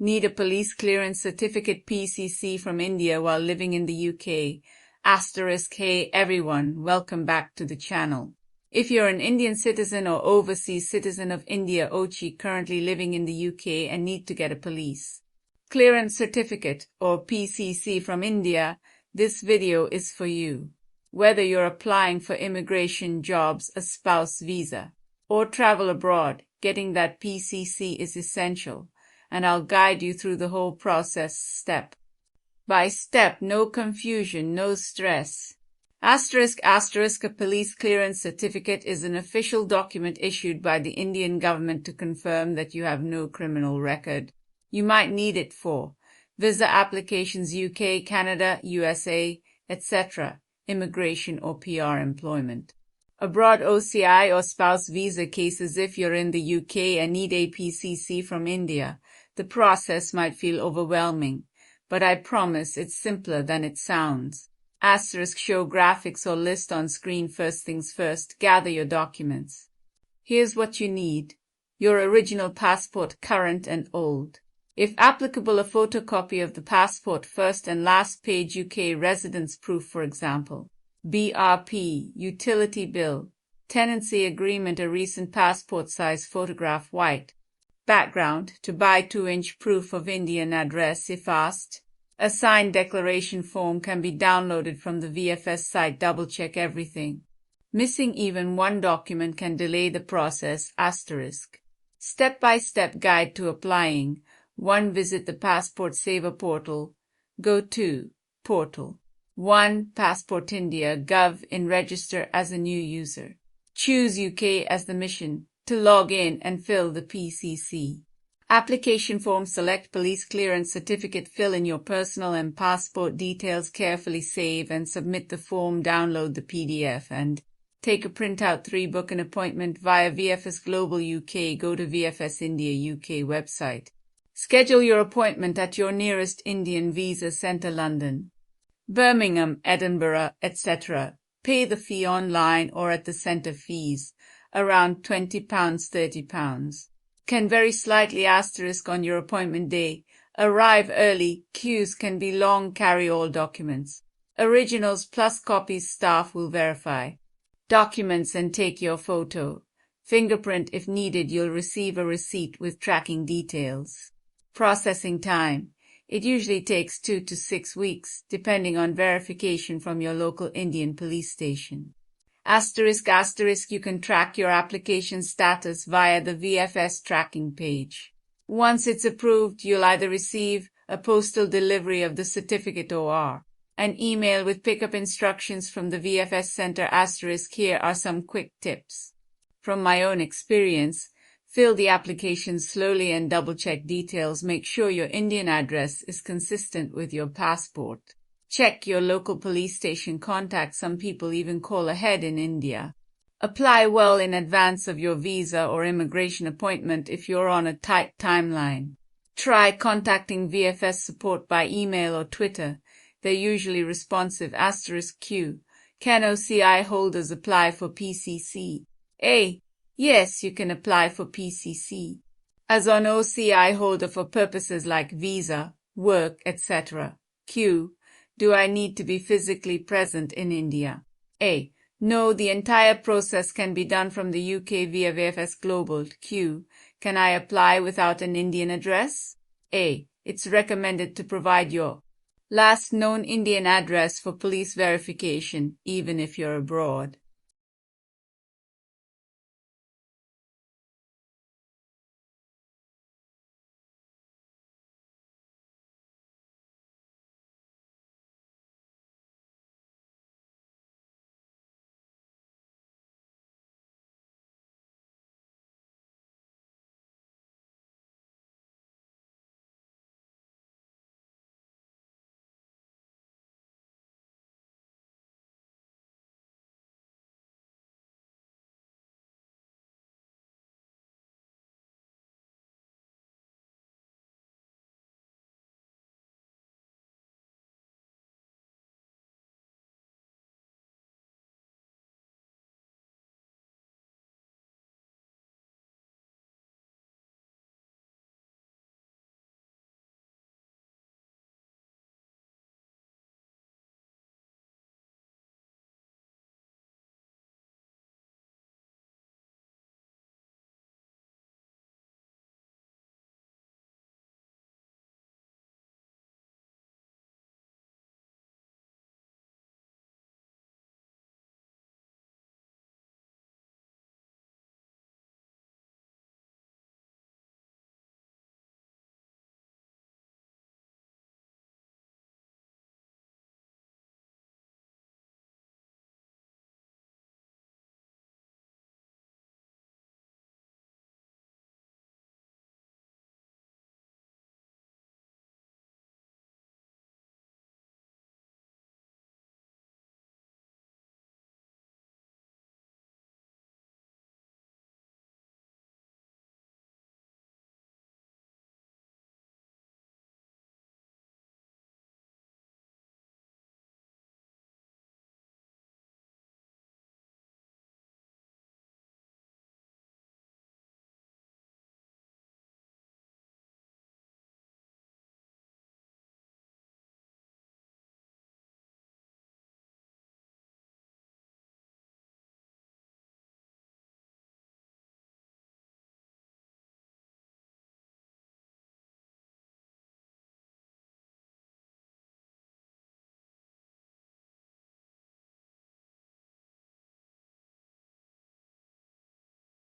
Need a police clearance certificate PCC from India while living in the UK. Asterisk, hey everyone, welcome back to the channel. If you're an Indian citizen or overseas citizen of India OCI currently living in the UK and need to get a police clearance certificate or PCC from India, this video is for you. Whether you're applying for immigration, jobs, a spouse visa, or travel abroad, getting that PCC is essential, and I'll guide you through the whole process step by step, no confusion, no stress. Asterisk, a police clearance certificate is an official document issued by the Indian government to confirm that you have no criminal record. You might need it for visa applications UK, Canada, USA, etc., immigration or PR employment. Abroad OCI or spouse visa cases if you're in the UK and need a PCC from India. The process might feel overwhelming, but I promise it's simpler than it sounds. Asterisk, show graphics or list on screen. First things first, gather your documents. Here's what you need. Your original passport, current and old. If applicable, a photocopy of the passport, first and last page UK residence proof for example. BRP, utility bill, tenancy agreement, a recent passport size photograph, white background, to buy 2-inch proof of Indian address if asked. A signed declaration form can be downloaded from the VFS site. Double check everything. Missing even one document can delay the process. Asterisk. Step-by-step guide to applying. 1. Visit the Passport Saver portal. Go to portal. 1. Passport India Gov in register as a new user. Choose UK as the mission to log in and fill the PCC. Application form. Select police clearance certificate. Fill in your personal and passport details. Carefully save and submit the form. Download the PDF and take a printout. 3. Book an appointment via VFS Global UK. Go to VFS India UK website. Schedule your appointment at your nearest Indian Visa Centre, London, Birmingham, Edinburgh, etc. Pay the fee online or at the centre. Fees around £20, £30. Can vary slightly. Asterisk, on your appointment day. Arrive early. Queues can be long. Carry all documents. Originals plus copies staff will verify documents and take your photo. Fingerprint if needed. You'll receive a receipt with tracking details. Processing time. It usually takes 2 to 6 weeks, depending on verification from your local Indian police station. Asterisk, you can track your application status via the VFS tracking page. Once it's approved, you'll either receive a postal delivery of the certificate or an email with pickup instructions from the VFS Centre. Asterisk, here are some quick tips. From my own experience, fill the application slowly and double-check details. Make sure your Indian address is consistent with your passport. Check your local police station. Contact. Some people even call ahead in India. Apply well in advance of your visa or immigration appointment if you're on a tight timeline. Try contacting VFS support by email or Twitter. They're usually responsive. Asterisk Q. Can OCI holders apply for PCC? A. Yes, you can apply for PCC as an OCI holder for purposes like visa, work, etc. Q. Do I need to be physically present in India? A. No, the entire process can be done from the UK via VFS Global. Q. Can I apply without an Indian address? A. It's recommended to provide your last known Indian address for police verification, even if you're abroad.